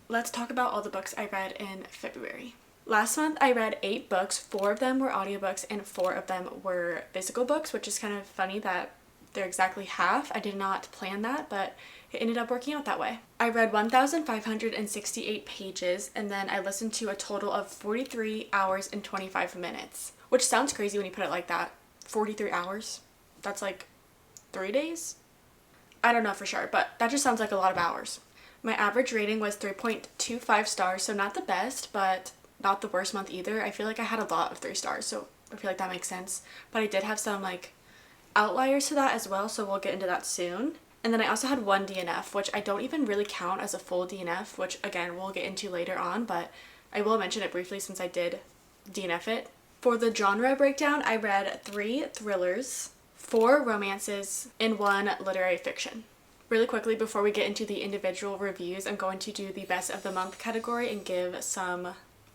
let's talk about all the books I read in February. Last month I read 8 books, 4 of them were audiobooks and 4 of them were physical books, which is kind of funny that they're exactly half. I did not plan that, but it ended up working out that way. I read 1,568 pages and then I listened to a total of 43 hours and 25 minutes, which sounds crazy when you put it like that. 43 hours? That's like 3 days? I don't know for sure, but that just sounds like a lot of hours. My average rating was 3.25 stars, so not the best, but not the worst month either. I feel like I had a lot of 3 stars, so I feel like that makes sense. But I did have some like outliers to that as well, so we'll get into that soon. And then I also had 1 DNF, which I don't even really count as a full DNF, which again we'll get into later on, but I will mention it briefly since I did DNF it. For the genre breakdown, I read 3 thrillers, 4 romances, and 1 literary fiction. Really quickly, before we get into the individual reviews, I'm going to do the best of the month category and give some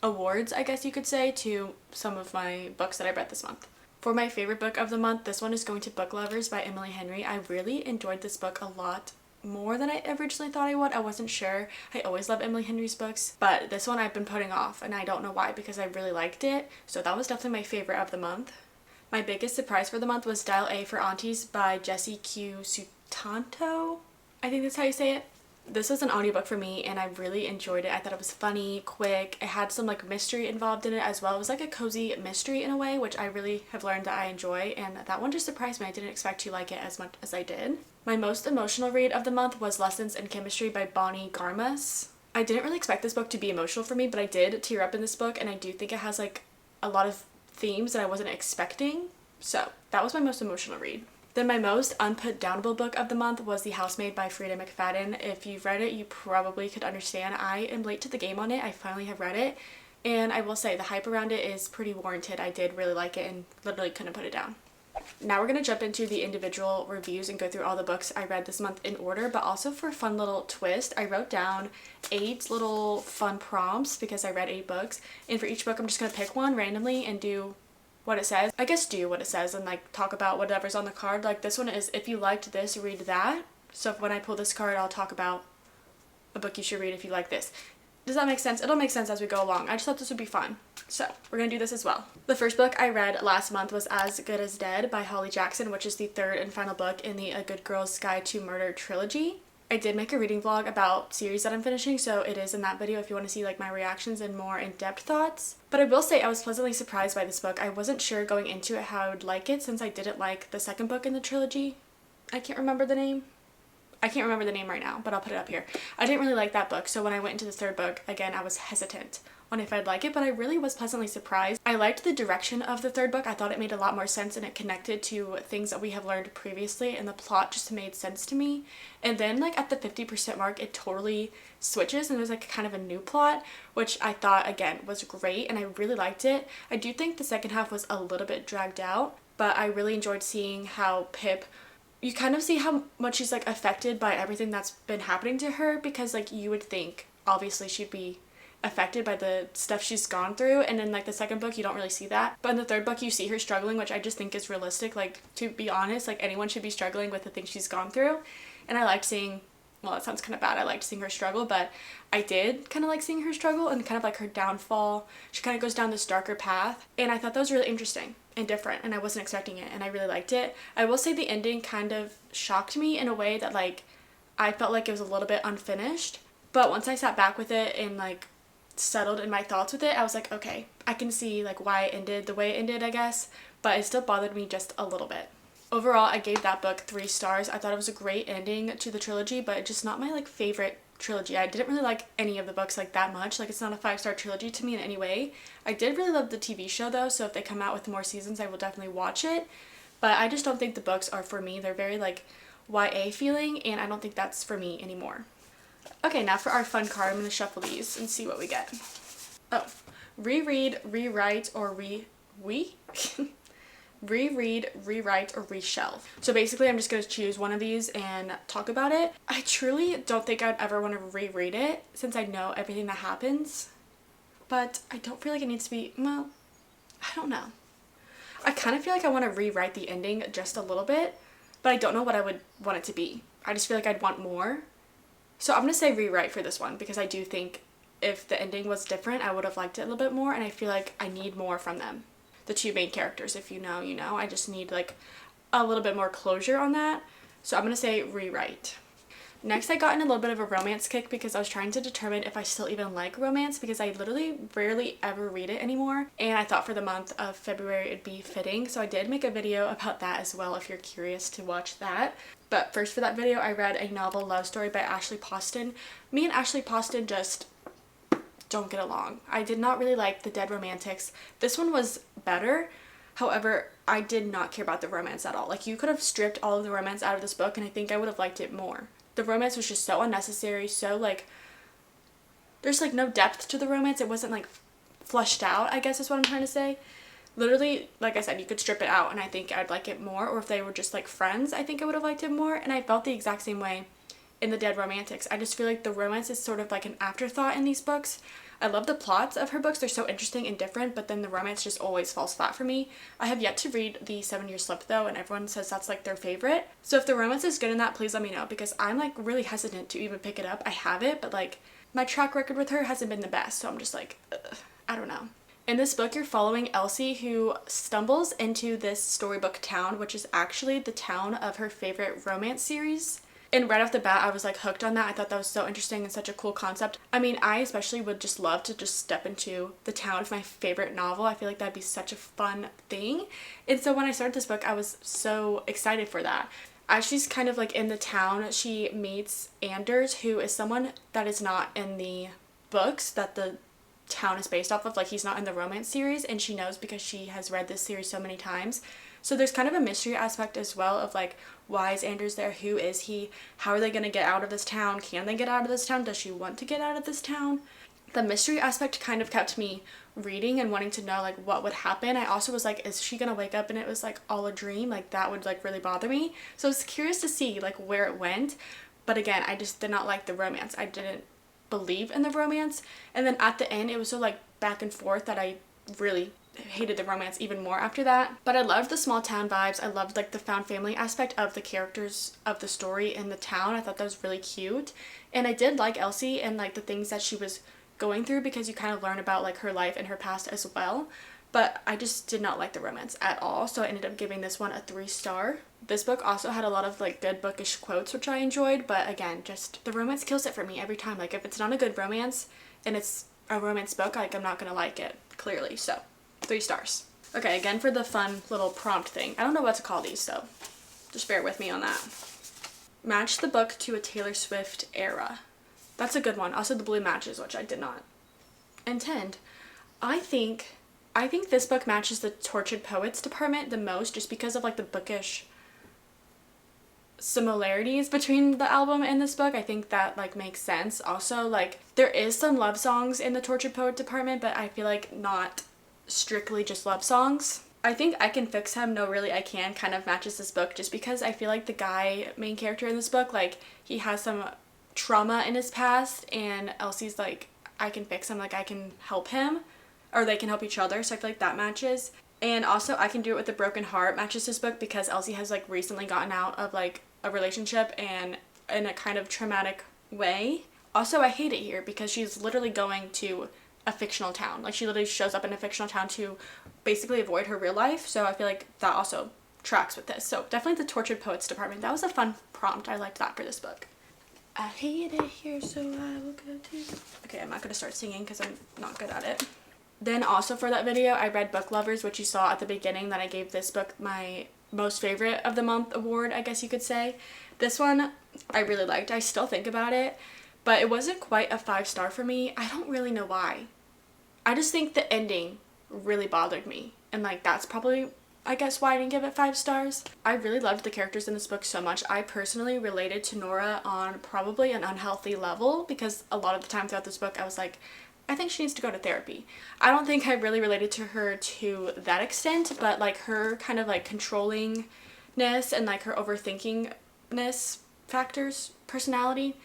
awards, I guess you could say, to some of my books that I read this month. For my favorite book of the month, this one is going to Book Lovers by Emily Henry. I really enjoyed this book a lot more than I originally thought I would. I wasn't sure. I always love Emily Henry's books, but this one I've been putting off and I don't know why, because I really liked it. So that was definitely my favorite of the month. My biggest surprise for the month was Dial A for Aunties by Jessie Q. Sutanto. I think that's how you say it. This was an audiobook for me and I really enjoyed it. I thought it was funny, quick. It had some like mystery involved in it as well. It was like a cozy mystery in a way, which I really have learned that I enjoy, and that one just surprised me. I didn't expect to like it as much as I did. My most emotional read of the month was Lessons in Chemistry by Bonnie Garmus. I didn't really expect this book to be emotional for me, but I did tear up in this book, and I do think it has like a lot of themes that I wasn't expecting. So that was my most emotional read. Then my most unputdownable book of the month was The Housemaid by Frida McFadden. If you've read it, you probably could understand. I am late to the game on it. I finally have read it, and I will say the hype around it is pretty warranted. I did really like it and literally couldn't put it down. Now we're going to jump into the individual reviews and go through all the books I read this month in order, but also for a fun little twist, I wrote down 8 little fun prompts because I read 8 books, and for each book I'm just going to pick one randomly and do what it says. I guess do what it says and like talk about whatever's on the card. Like this one is, if you liked this, read that. So if when I pull this card, I'll talk about a book you should read if you like this. Does that make sense? It'll make sense as we go along. I just thought this would be fun. So we're gonna do this as well. The first book I read last month was As Good as Dead by Holly Jackson, which is the 3rd and final book in the A Good Girl's Guide to Murder trilogy. I did make a reading vlog about series that I'm finishing, so it is in that video if you want to see like my reactions and more in-depth thoughts. But I will say I was pleasantly surprised by this book. I wasn't sure going into it how I would like it since I didn't like the second book in the trilogy. I can't remember the name. I can't remember the name right now, but I'll put it up here. I didn't really like that book, so when I went into the 3rd book, again, I was hesitant on if I'd like it, but I really was pleasantly surprised. I liked the direction of the 3rd book. I thought it made a lot more sense and it connected to things that we have learned previously, and the plot just made sense to me. And then like at the 50% mark, it totally switches and there's like kind of a new plot, which I thought again was great and I really liked it. I do think the second half was a little bit dragged out, but I really enjoyed seeing how Pip, you kind of see how much she's like affected by everything that's been happening to her, because like you would think obviously she'd be affected by the stuff she's gone through, and in like the second book you don't really see that, but in the 3rd book you see her struggling, which I just think is realistic. Like, to be honest, like anyone should be struggling with the things she's gone through, and I liked seeing, well, that sounds kind of bad, I liked seeing her struggle, but I did kind of like seeing her struggle and kind of like her downfall. She kind of goes down this darker path, and I thought that was really interesting and different, and I wasn't expecting it, and I really liked it. I will say the ending kind of shocked me in a way that like I felt like it was a little bit unfinished, but once I sat back with it and like settled in my thoughts with it, I was like, okay, I can see like why it ended the way it ended, I guess, but it still bothered me just a little bit. Overall, I gave that book 3 stars. I thought it was a great ending to the trilogy, but just not my like favorite trilogy. I didn't really like any of the books like that much. Like, it's not a 5-star trilogy to me in any way. I did really love the TV show though, so if they come out with more seasons, I will definitely watch it, but I just don't think the books are for me. They're very like YA feeling, and I don't think that's for me anymore. Okay, now for our fun card, I'm going to shuffle these and see what we get. Oh, reread, rewrite, or reread, rewrite, or reshelve. So basically I'm just going to choose one of these and talk about it. I truly don't think I'd ever want to reread it since I know everything that happens, but I don't feel like it needs to be, well, I don't know. I kind of feel like I want to rewrite the ending just a little bit, but I don't know what I would want it to be. I just feel like I'd want more. So I'm gonna say rewrite for this one because I do think if the ending was different, I would have liked it a little bit more, and I feel like I need more from them. The two main characters, if you know, you know. I just need like a little bit more closure on that. So I'm gonna say rewrite. Next, I got in a little bit of a romance kick because I was trying to determine if I still even like romance because I literally rarely ever read it anymore. And I thought for the month of February it'd be fitting. So I did make a video about that as well if you're curious to watch that. But first for that video, I read a novel love story by Ashley Poston. Me and Ashley Poston just don't get along. I did not really like The Dead Romantics. This one was better. However, I did not care about the romance at all. Like, you could have stripped all of the romance out of this book and I think I would have liked it more. The romance was just so unnecessary, so like, there's like no depth to the romance. It wasn't like fleshed out, I guess is what I'm trying to say. Literally, like I said, you could strip it out and I think I'd like it more, or if they were just like friends, I think I would have liked it more, and I felt the exact same way in The Dead Romantics. I just feel like the romance is sort of like an afterthought in these books. I love the plots of her books. They're so interesting and different, but then the romance just always falls flat for me. I have yet to read the 7 Year Slip though, and everyone says that's like their favorite. So if the romance is good in that, please let me know because I'm like really hesitant to even pick it up. I have it, but like my track record with her hasn't been the best, so I'm just like, I don't know. In this book, you're following Elsie, who stumbles into this storybook town, which is actually the town of her favorite romance series. And right off the bat, I was like hooked on that. I thought that was so interesting and such a cool concept. I mean, I especially would just love to just step into the town of my favorite novel. I feel like that'd be such a fun thing. And so when I started this book, I was so excited for that. As she's kind of like in the town, she meets Anders, who is someone that is not in the books that the town is based off of. Like, he's not in the romance series, and she knows because she has read this series so many times. So there's kind of a mystery aspect as well of like, why is Anders there? Who is he? How are they going to get out of this town? Can they get out of this town? Does she want to get out of this town? The mystery aspect kind of kept me reading and wanting to know like what would happen. I also was like, is she going to wake up and it was like all a dream? Like, that would like really bother me. So I was curious to see like where it went. But again, I just did not like the romance. I didn't believe in the romance. And then at the end, it was so like back and forth that I really hated the romance even more after that. But I loved the small town vibes. I loved like the found family aspect of the characters of the story in the town. I thought that was really cute. And I did like Elsie and like the things that she was going through because you kind of learn about like her life and her past as well. But I just did not like the romance at all. So I ended up giving this one a 3-star. This book also had a lot of like good bookish quotes, which I enjoyed. But again, just the romance kills it for me every time. Like, if it's not a good romance and it's a romance book, like, I'm not going to like it, clearly. So 3 stars. Okay, again for the fun little prompt thing. I don't know what to call these, so just bear with me on that. Match the book to a Taylor Swift era. That's a good one. Also the blue matches, which I did not intend. I think this book matches the Tortured Poets department the most, just because of like the bookish similarities between the album and this book. I think that like makes sense. Also, like, there is some love songs in the Tortured Poet department, but I feel like not strictly just love songs. I think I Can Fix Him, No Really I Can kind of matches this book, just because I feel like the guy, main character in this book, like, he has some trauma in his past, and Elsie's like, I can fix him, like, I can help him, or they can help each other, so I feel like that matches. And also I Can Do It With a Broken Heart matches this book because Elsie has like recently gotten out of like a relationship and in a kind of traumatic way. Also, I hate it here because she's literally going to a fictional town. Like, she literally shows up in a fictional town to basically avoid her real life. So I feel like that also tracks with this. So definitely the Tortured Poets department. That was a fun prompt. I liked that for this book. I hate it here, so I will go to... Okay, I'm not going to start singing because I'm not good at it. Then also for that video, I read Book Lovers, which you saw at the beginning that I gave this book my most favorite of the month award, I guess you could say. This one I really liked. I still think about it, but it wasn't quite a 5-star for me. I don't really know why. I just think the ending really bothered me, and like that's probably, I guess, why I didn't give it 5 stars. I really loved the characters in this book so much. I personally related to Nora on probably an unhealthy level because a lot of the time throughout this book I was like, I think she needs to go to therapy. I don't think I really related to her to that extent, but like her kind of like controllingness and like her overthinkingness factors, personality,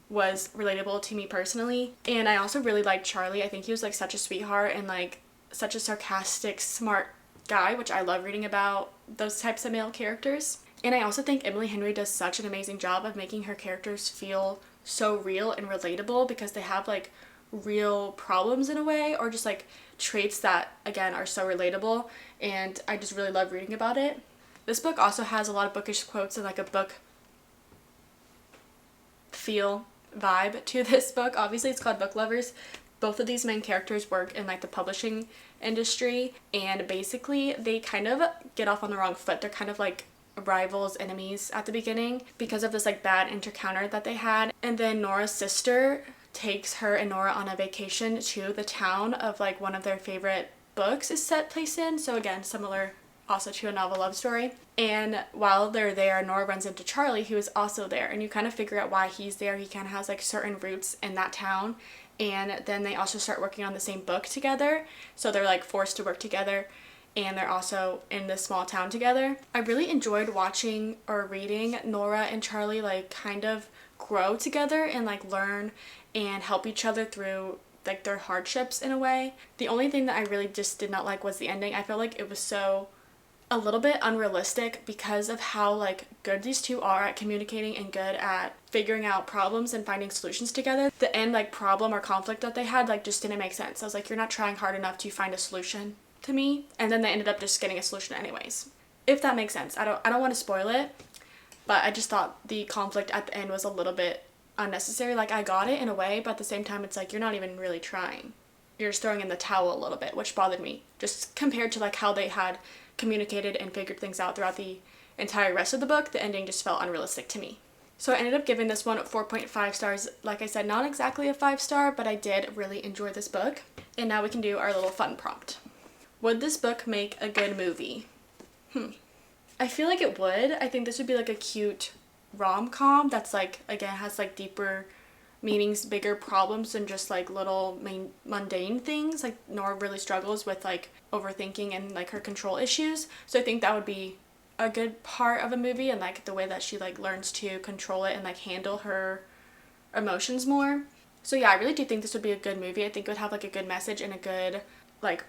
was relatable to me personally. And I also really liked Charlie. I think he was like such a sweetheart and like such a sarcastic, smart guy, which I love reading about those types of male characters. And I also think Emily Henry does such an amazing job of making her characters feel so real and relatable because they have like real problems in a way, or just like traits that again are so relatable, and I just really love reading about it. This book also has a lot of bookish quotes and like a book feel vibe to this book. Obviously it's called Book Lovers. Both of these main characters work in like the publishing industry, and basically they kind of get off on the wrong foot. They're kind of like rivals, enemies at the beginning because of this like bad encounter that they had. And then Nora's sister takes her and Nora on a vacation to the town of like one of their favorite books is set place in. So again, similar also to a novel love story. And while they're there, Nora runs into Charlie, who is also there, and you kind of figure out why he's there. He kind of has like certain roots in that town, and then they also start working on the same book together, so they're like forced to work together, and they're also in this small town together. I really enjoyed watching or reading Nora and Charlie like kind of grow together and like learn and help each other through like their hardships in a way. The only thing that I really just did not like was the ending. I felt like it was so a little bit unrealistic because of how like good these two are at communicating and good at figuring out problems and finding solutions together. The end like problem or conflict that they had like just didn't make sense. I was like, you're not trying hard enough to find a solution to me. And then they ended up just getting a solution anyways, if that makes sense. I don't want to spoil it, but I just thought the conflict at the end was a little bit unnecessary. Like I got it in a way, but at the same time it's like you're not even really trying. You're just throwing in the towel a little bit, which bothered me just compared to like how they had communicated and figured things out throughout the entire rest of the book. The ending just felt unrealistic to me. So I ended up giving this one 4.5 stars. Like I said, not exactly a 5-star, but I did really enjoy this book. And now we can do our little fun prompt. Would this book make a good movie? I feel like it would. I think this would be like a cute rom-com that's like, again, has like deeper meanings, bigger problems than just like little mundane things. Like Nora really struggles with like overthinking and like her control issues, so I think that would be a good part of a movie, and like the way that she like learns to control it and like handle her emotions more. So yeah, I really do think this would be a good movie. I think it would have like a good message and a good like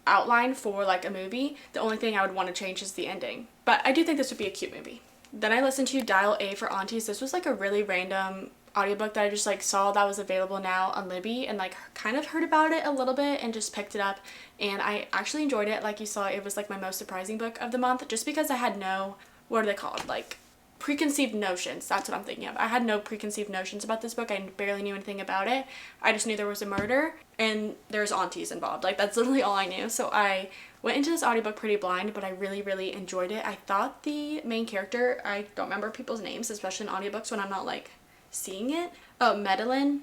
outline for like a movie. The only thing I would want to change is the ending, but I do think this would be a cute movie. Then I listened to Dial A for Aunties. This was like a really random audiobook that I just like saw that was available now on Libby, and like kind of heard about it a little bit and just picked it up, and I actually enjoyed it. Like you saw, it was like my most surprising book of the month, just because I had no, what are they called, like preconceived notions. That's what I'm thinking of. I had no preconceived notions about this book. I barely knew anything about it. I just knew there was a murder and there's aunties involved. Like that's literally all I knew. So I went into this audiobook pretty blind, but I really enjoyed it. I thought the main character, I don't remember people's names, especially in audiobooks when I'm not like seeing it. Oh, Madeline,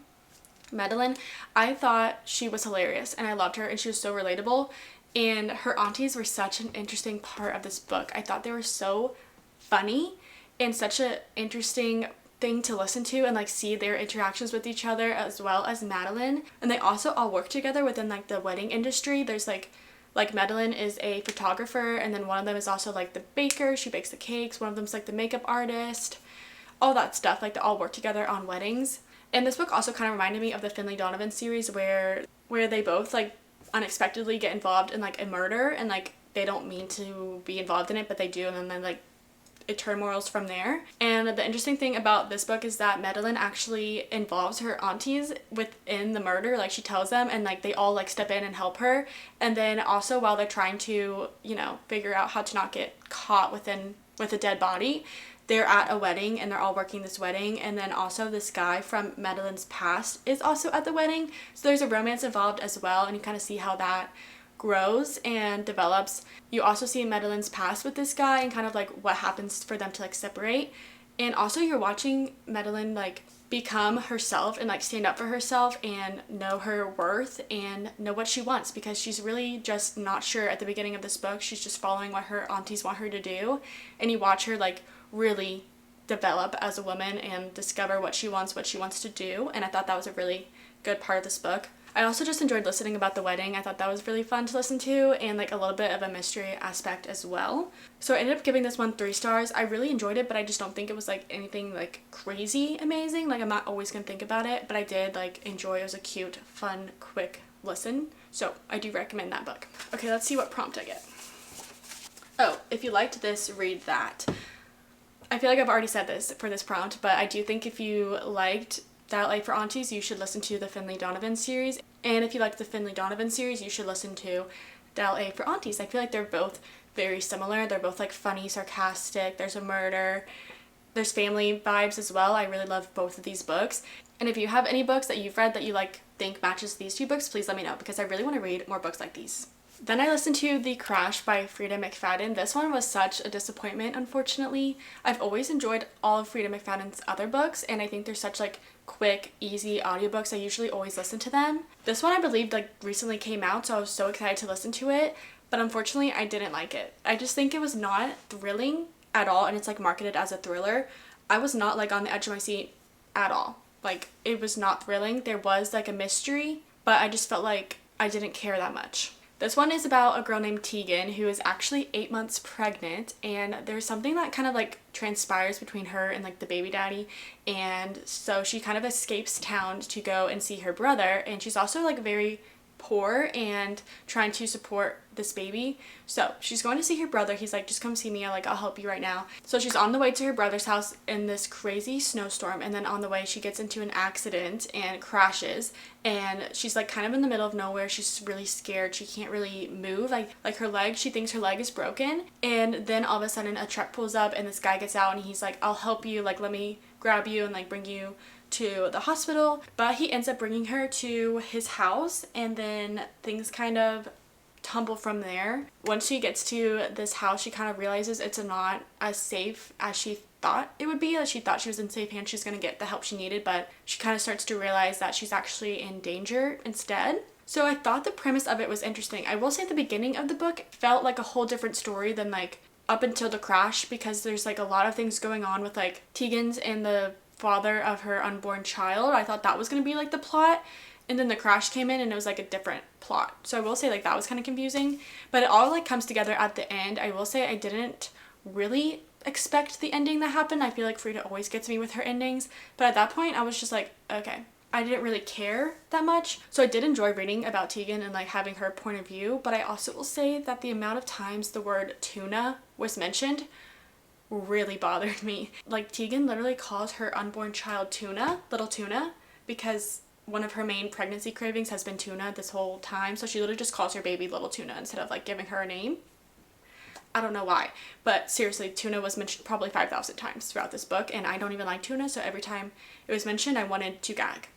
I thought she was hilarious and I loved her, and she was so relatable, and her aunties were such an interesting part of this book. I thought they were so funny and such an interesting thing to listen to and like see their interactions with each other, as well as Madeline. And they also all work together within like the wedding industry. There's like Madeline is a photographer, and then one of them is also like the baker. She bakes the cakes. One of them's like the makeup artist. All that stuff, like they all work together on weddings. And this book also kind of reminded me of the Finley Donovan series where they both like unexpectedly get involved in like a murder, and like they don't mean to be involved in it, but they do, and then like it turmoils from there. And the interesting thing about this book is that Madeline actually involves her aunties within the murder. Like she tells them, and like they all like step in and help her. And then also while they're trying to, you know, figure out how to not get caught with a dead body, they're at a wedding and they're all working this wedding. And then also this guy from Madeline's past is also at the wedding. So there's a romance involved as well, and you kind of see how that grows and develops. You also see Madeline's past with this guy and kind of like what happens for them to like separate. And also you're watching Madeline like become herself and like stand up for herself and know her worth and know what she wants, because she's really just not sure at the beginning of this book. She's just following what her aunties want her to do, and you watch her like really develop as a woman and discover what she wants to do. And I thought that was a really good part of this book. I also just enjoyed listening about the wedding. I thought that was really fun to listen to, and like a little bit of a mystery aspect as well. So I ended up giving this one 3 stars. I really enjoyed it, but I just don't think it was like anything like crazy amazing. Like I'm not always gonna think about it, but I did like enjoy it. It was a cute, fun, quick listen. So I do recommend that book. Okay, let's see what prompt I get. Oh, if you liked this, read that. I feel like I've already said this for this prompt, but I do think if you liked Dial A for Aunties, you should listen to the Finley Donovan series. And if you like the Finley Donovan series, you should listen to Dial A for Aunties. I feel like they're both very similar. They're both like funny, sarcastic, there's a murder, there's family vibes as well. I really love both of these books. And if you have any books that you've read that you like think matches these two books, please let me know because I really want to read more books like these. Then I listened to The Crash by Frida McFadden. This one was such a disappointment, unfortunately. I've always enjoyed all of Frida McFadden's other books, and I think they're such like quick, easy audiobooks. I usually always listen to them. This one I believe like recently came out, so I was so excited to listen to it, but unfortunately I didn't like it. I just think it was not thrilling at all, and it's like marketed as a thriller. I was not like on the edge of my seat at all. Like, it was not thrilling. There was like a mystery, but I just felt like I didn't care that much. This one is about a girl named Tegan who is actually 8 months pregnant, and there's something that kind of like transpires between her and like the baby daddy, and so she kind of escapes town to go and see her brother, and she's also like very poor and trying to support this baby. So she's going to see her brother. He's like, just come see me, I'll help you right now. So she's on the way to her brother's house in this crazy snowstorm, and then on the way she gets into an accident and crashes, and she's like kind of in the middle of nowhere. She's really scared. She can't really move, like her leg, she thinks her leg is broken, and then all of a sudden a truck pulls up and this guy gets out and he's like, I'll help you, like let me grab you and like bring you to the hospital. But he ends up bringing her to his house, and then things kind of tumble from there. Once she gets to this house, she kind of realizes it's not as safe as she thought it would be. She thought she was in safe hands, she was going to get the help she needed, but she kind of starts to realize that she's actually in danger instead. So I thought the premise of it was interesting. I will say the beginning of the book felt like a whole different story than like up until the crash, because there's like a lot of things going on with like Tegan's and the father of her unborn child. I thought that was going to be like the plot, and then the crash came in and it was like a different plot. So I will say like that was kind of confusing, but it all like comes together at the end. I will say I didn't really expect the ending that happened. I feel like Frida always gets me with her endings, but at that point I was just like, okay, I didn't really care that much. So I did enjoy reading about Tegan and like having her point of view, but I also will say that the amount of times the word tuna was mentioned really bothered me. Like, Tegan literally calls her unborn child Tuna, little Tuna, because one of her main pregnancy cravings has been tuna this whole time, so she literally just calls her baby little Tuna instead of like giving her a name. I don't know why, but seriously, tuna was mentioned probably 5,000 times throughout this book, and I don't even like tuna, so every time it was mentioned I wanted to gag.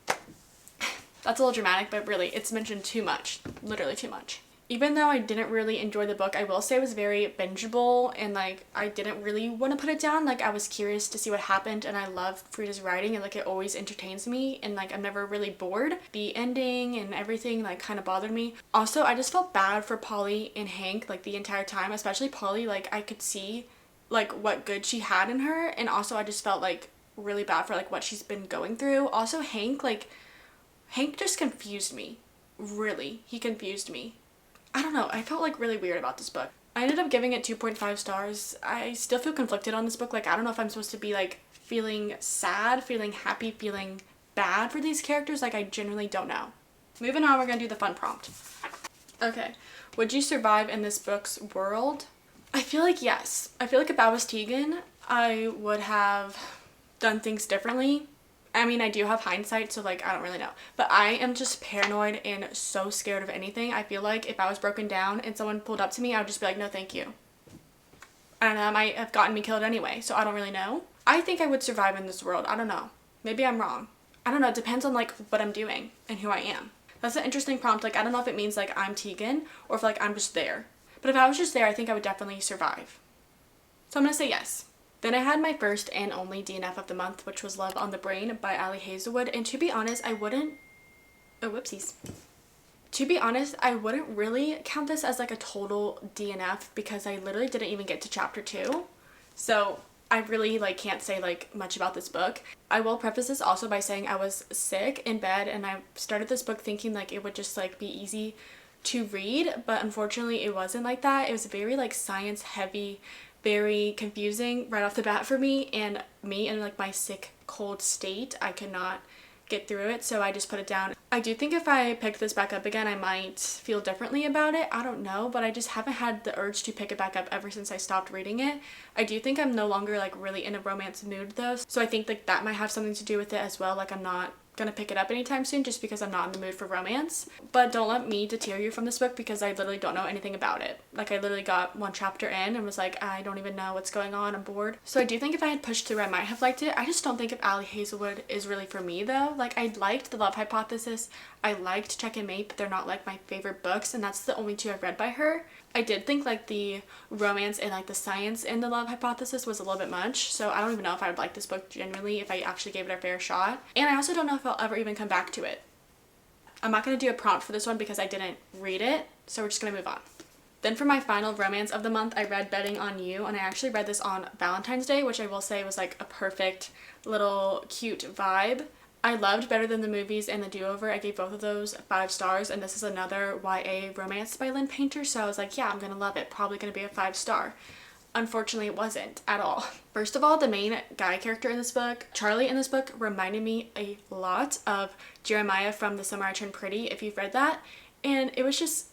That's a little dramatic, but really it's mentioned too much, literally too much. Even though I didn't really enjoy the book, I will say it was very bingeable, and like I didn't really want to put it down. Like, I was curious to see what happened, and I love Frida's writing, and like it always entertains me, and like I'm never really bored. The ending and everything like kind of bothered me. Also, I just felt bad for Polly and Hank like the entire time, especially Polly. Like, I could see like what good she had in her, and also I just felt like really bad for like what she's been going through. Also, Hank just confused me. Really, he confused me. I don't know, I felt like really weird about this book. I ended up giving it 2.5 stars. I still feel conflicted on this book. Like, I don't know if I'm supposed to be like feeling sad, feeling happy, feeling bad for these characters. Like, I genuinely don't know. Moving on, we're gonna do the fun prompt. Okay, would you survive in this book's world? I feel like yes. I feel like if I was Tegan, I would have done things differently. I mean, I do have hindsight, so like I don't really know, but I am just paranoid and so scared of anything. I feel like if I was broken down and someone pulled up to me, I would just be like, no thank you. I don't know, that might have gotten me killed anyway, so I don't really know. I think I would survive in this world. I don't know, maybe I'm wrong. I don't know, it depends on like what I'm doing and who I am. That's an interesting prompt. Like, I don't know if it means like I'm Tegan or if like I'm just there, but if I was just there, I think I would definitely survive. So I'm gonna say yes. Then I had my first and only DNF of the month, which was Love on the Brain by Ali Hazelwood. And to be honest, I wouldn't really count this as like a total DNF because I literally didn't even get to chapter 2. So I really like can't say like much about this book. I will preface this also by saying I was sick in bed, and I started this book thinking like it would just like be easy to read, but unfortunately it wasn't like that. It was very like science heavy, very confusing right off the bat for me, and me in like my sick cold state, I could not get through it, so I just put it down. I do think if I picked this back up again, I might feel differently about it. I don't know, but I just haven't had the urge to pick it back up ever since I stopped reading it. I do think I'm no longer like really in a romance mood though, so I think like that might have something to do with it as well. Like I'm not gonna pick it up anytime soon just because I'm not in the mood for romance. But don't let me deter you from this book because I literally don't know anything about it. Like I literally got one chapter in and was like, I don't even know what's going on, I'm bored. So I do think if I had pushed through I might have liked it. I just don't think if Ali Hazelwood is really for me though. Like I liked The Love Hypothesis, I liked Check and Mate, but they're not like my favorite books, and that's the only two I've read by her. I did think like the romance and like the science in The Love Hypothesis was a little bit much, so I don't even know if I would like this book genuinely if I actually gave it a fair shot. And I also don't know if I'll ever even come back to it. I'm not going to do a prompt for this one because I didn't read it, so we're just going to move on. Then for my final romance of the month, I read Betting on You, and I actually read this on Valentine's Day, which I will say was like a perfect little cute vibe. I loved Better Than the Movies and The Do-Over. I gave both of those 5 stars, and this is another YA romance by Lynn Painter, so I was like, yeah, I'm gonna love it. Probably gonna be a 5-star. Unfortunately, it wasn't at all. First of all, the main guy character in this book, Charlie in this book, reminded me a lot of Jeremiah from The Summer I Turned Pretty, if you've read that, and it was just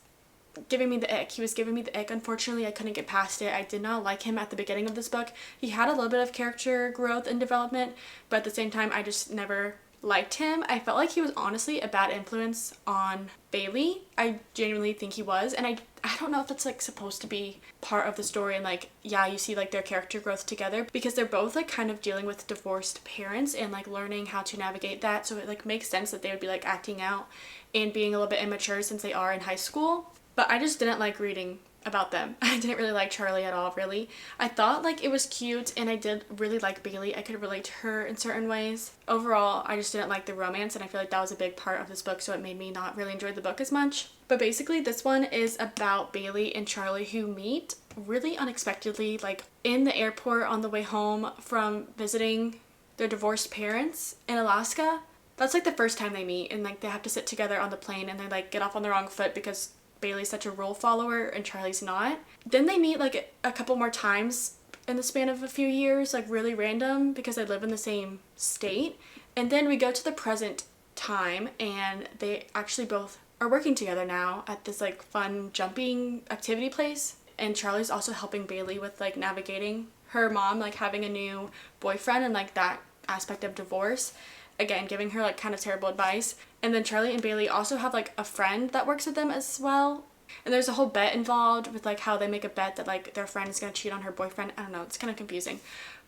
giving me the ick. He was giving me the ick. Unfortunately, I couldn't get past it. I did not like him at the beginning of this book. He had a little bit of character growth and development, but at the same time, I just never liked him. I felt like he was honestly a bad influence on Bailey. I genuinely think he was, and I don't know if it's like supposed to be part of the story and like, yeah, you see like their character growth together because they're both like kind of dealing with divorced parents and like learning how to navigate that, so it like makes sense that they would be like acting out and being a little bit immature since they are in high school. But I just didn't like reading about them. I didn't really like Charlie at all, really. I thought like it was cute, and I did really like Bailey. I could relate to her in certain ways. Overall, I just didn't like the romance, and I feel like that was a big part of this book, so it made me not really enjoy the book as much. But basically, this one is about Bailey and Charlie who meet really unexpectedly, like in the airport on the way home from visiting their divorced parents in Alaska. That's like the first time they meet, and like they have to sit together on the plane, and they like get off on the wrong foot because Bailey's such a rule follower and Charlie's not. Then they meet like a couple more times in the span of a few years, like really random because they live in the same state. And then we go to the present time, and they actually both are working together now at this like fun jumping activity place. And Charlie's also helping Bailey with like navigating her mom like having a new boyfriend and like that aspect of divorce. Again, giving her like kind of terrible advice. And then Charlie and Bailey also have like a friend that works with them as well. And there's a whole bet involved with like how they make a bet that like their friend is going to cheat on her boyfriend. I don't know, it's kind of confusing.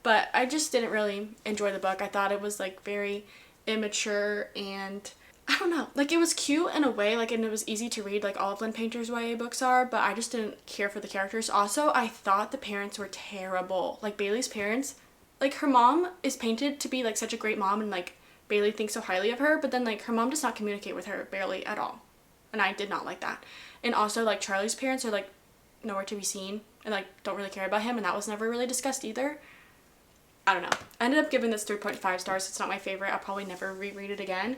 But I just didn't really enjoy the book. I thought it was like very immature, and I don't know, like it was cute in a way, like, and it was easy to read like all of Lynn Painter's YA books are, but I just didn't care for the characters. Also, I thought the parents were terrible. Like Bailey's parents, like her mom is painted to be like such a great mom, and like Bailey thinks so highly of her, but then like her mom does not communicate with her barely at all, and I did not like that. And also like Charlie's parents are like nowhere to be seen and like don't really care about him, and that was never really discussed either. I don't know. I ended up giving this 3.5 stars. It's not my favorite. I'll probably never reread it again,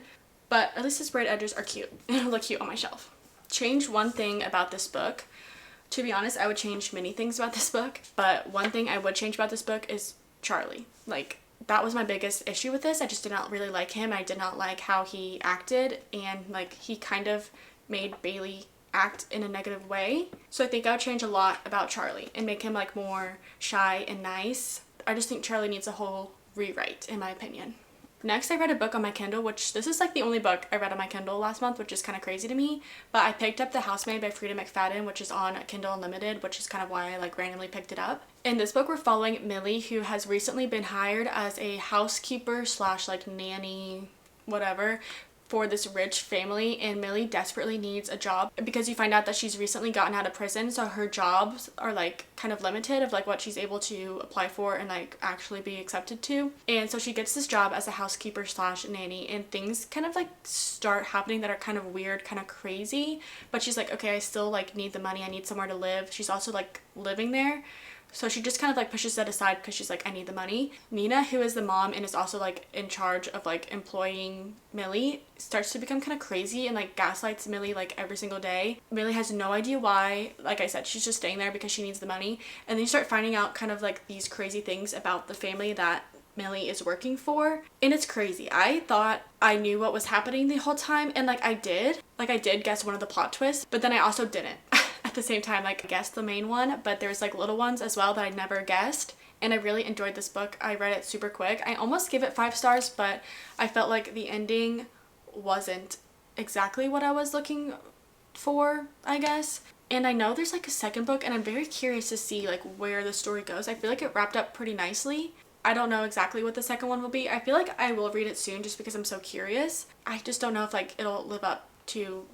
but at least the sprayed edges are cute and it'll look cute on my shelf. Change one thing about this book. To be honest, I would change many things about this book, but one thing I would change about this book is Charlie. Like, that was my biggest issue with this. I just did not really like him. I did not like how he acted, and like he kind of made Bailey act in a negative way. So I think I would change a lot about Charlie and make him like more shy and nice. I just think Charlie needs a whole rewrite, in my opinion. Next, I read a book on my Kindle, which this is like the only book I read on my Kindle last month, which is kind of crazy to me. But I picked up The Housemaid by Frida McFadden, which is on Kindle Unlimited, which is kind of why I like randomly picked it up. In this book, we're following Millie, who has recently been hired as a housekeeper slash like nanny, whatever, for this rich family, and Millie desperately needs a job because you find out that she's recently gotten out of prison, so her jobs are like kind of limited of like what she's able to apply for and like actually be accepted to. And so she gets this job as a housekeeper slash nanny, and things kind of like start happening that are kind of weird, kind of crazy, but she's like, okay, I still like need the money, I need somewhere to live. She's also like living there, so she just kind of like pushes that aside because she's like, I need the money. Nina, who is the mom and is also like in charge of like employing Millie, starts to become kind of crazy and like gaslights Millie like every single day. Millie has no idea why. Like I said, she's just staying there because she needs the money. And then you start finding out kind of like these crazy things about the family that Millie is working for. And it's crazy. I thought I knew what was happening the whole time, and like I did guess one of the plot twists, but then I also didn't at the same time. Like I guessed the main one, but there's like little ones as well that I never guessed. And I really enjoyed this book. I read it super quick. I almost give it 5 stars, but I felt like the ending wasn't exactly what I was looking for, I guess. And I know there's like a second book, and I'm very curious to see like where the story goes. I feel like it wrapped up pretty nicely. I don't know exactly what the second one will be. I feel like I will read it soon just because I'm so curious. I just don't know if like it'll live up to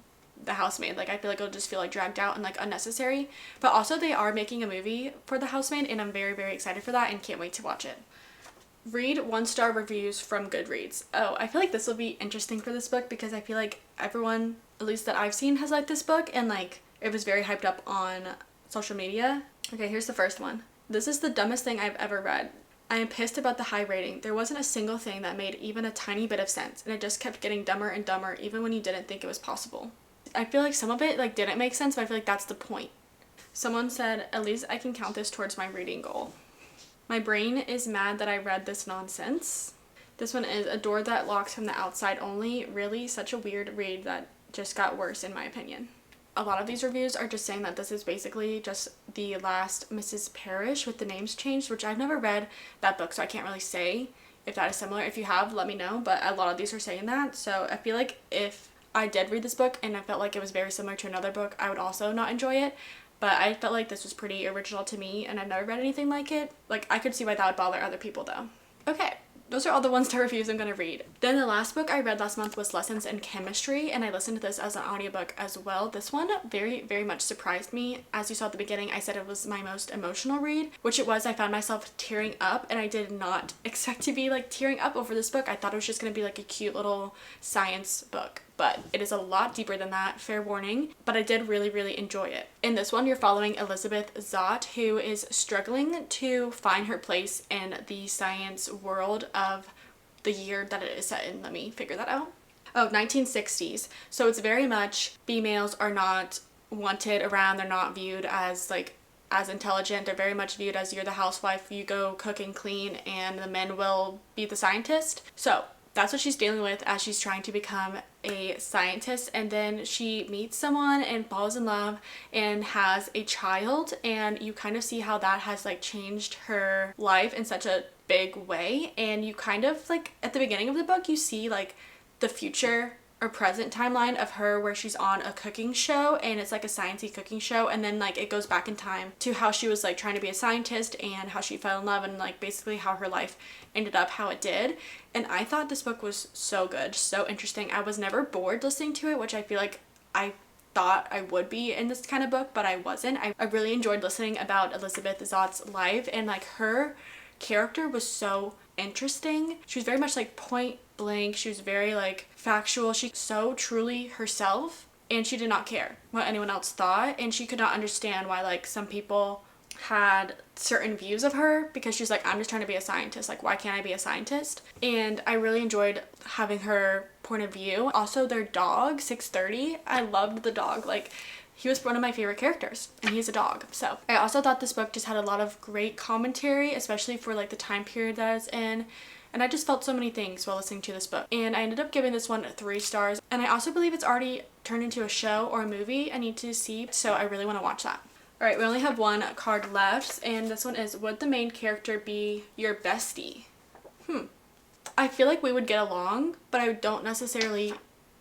The Housemaid. Like I feel like it'll just feel like dragged out and like unnecessary. But also they are making a movie for The Housemaid, and I'm very, very excited for that and can't wait to watch it. Read 1-star reviews from Goodreads. Oh, I feel like this will be interesting for this book because I feel like everyone, at least that I've seen, has liked this book, and like it was very hyped up on social media. Okay, here's the first one. This is the dumbest thing I've ever read. I am pissed about the high rating. There wasn't a single thing that made even a tiny bit of sense, and it just kept getting dumber and dumber even when you didn't think it was possible. I feel like some of it like didn't make sense, but I feel like that's the point. Someone said, at least I can count this towards my reading goal. My brain is mad that I read this nonsense. This one is a door that locks from the outside only. Really such a weird read that just got worse in my opinion. A lot of these reviews are just saying that this is basically just the last Mrs. Parrish with the names changed, which I've never read that book, so I can't really say if that is similar. If you have, let me know, but a lot of these are saying that. So I feel like if I did read this book and I felt like it was very similar to another book, I would also not enjoy it. But I felt like this was pretty original to me, and I've never read anything like it. Like, I could see why that would bother other people though. Okay, those are all the 1-star reviews I'm going to read. Then the last book I read last month was Lessons in Chemistry, and I listened to this as an audiobook as well. This one very, very much surprised me. As you saw at the beginning, I said it was my most emotional read, which it was. I found myself tearing up, and I did not expect to be like tearing up over this book. I thought it was just going to be like a cute little science book, but it is a lot deeper than that, fair warning. But I did really, really enjoy it. In this one, you're following Elizabeth Zott, who is struggling to find her place in the science world of the year that it is set in. Let me figure that out. Oh, 1960s. So it's very much females are not wanted around. They're not viewed as like as intelligent. They're very much viewed as you're the housewife, you go cook and clean, and the men will be the scientist. So that's what she's dealing with as she's trying to become a scientist. And then she meets someone and falls in love and has a child, and you kind of see how that has like changed her life in such a big way. And you kind of like at the beginning of the book you see like the future or present timeline of her where she's on a cooking show, and it's like a sciencey cooking show, and then like it goes back in time to how she was like trying to be a scientist and how she fell in love, and like basically how her life ended up how it did. And I thought this book was so good, so interesting. I was never bored listening to it, which I feel like I thought I would be in this kind of book, but I wasn't. I really enjoyed listening about Elizabeth Zott's life, and like her character was so interesting. She was very much like point blank. She was very like factual. She so truly herself, and she did not care what anyone else thought, and she could not understand why like some people had certain views of her, because she's like, I'm just trying to be a scientist, like why can't I be a scientist? And I really enjoyed having her point of view. Also their dog 630, I loved the dog. Like he was one of my favorite characters, and he's a dog. So I also thought this book just had a lot of great commentary, especially for like the time period that it's in. And I just felt so many things while listening to this book. And I ended up giving this one 3 stars. And I also believe it's already turned into a show or a movie I need to see, so I really want to watch that. Alright, we only have one card left, and this one is, would the main character be your bestie? I feel like we would get along, but I don't necessarily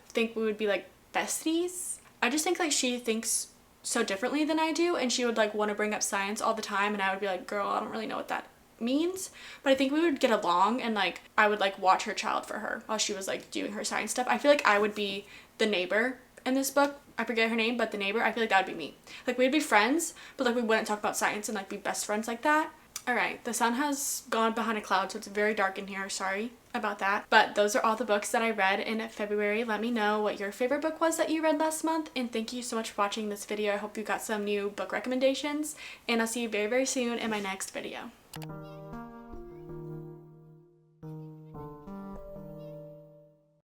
think we would be like besties. I just think like she thinks so differently than I do, and she would like want to bring up science all the time, and I would be like, girl, I don't really know what that means. But I think we would get along, and like I would like watch her child for her while she was like doing her science stuff. I feel like I would be the neighbor in this book. I forget her name, but the neighbor, I feel like that would be me. Like we'd be friends, but like we wouldn't talk about science and like be best friends like that. Alright, the sun has gone behind a cloud, so it's very dark in here. Sorry about that. But those are all the books that I read in February. Let me know what your favorite book was that you read last month, and thank you so much for watching this video. I hope you got some new book recommendations, and I'll see you very, very soon in my next video.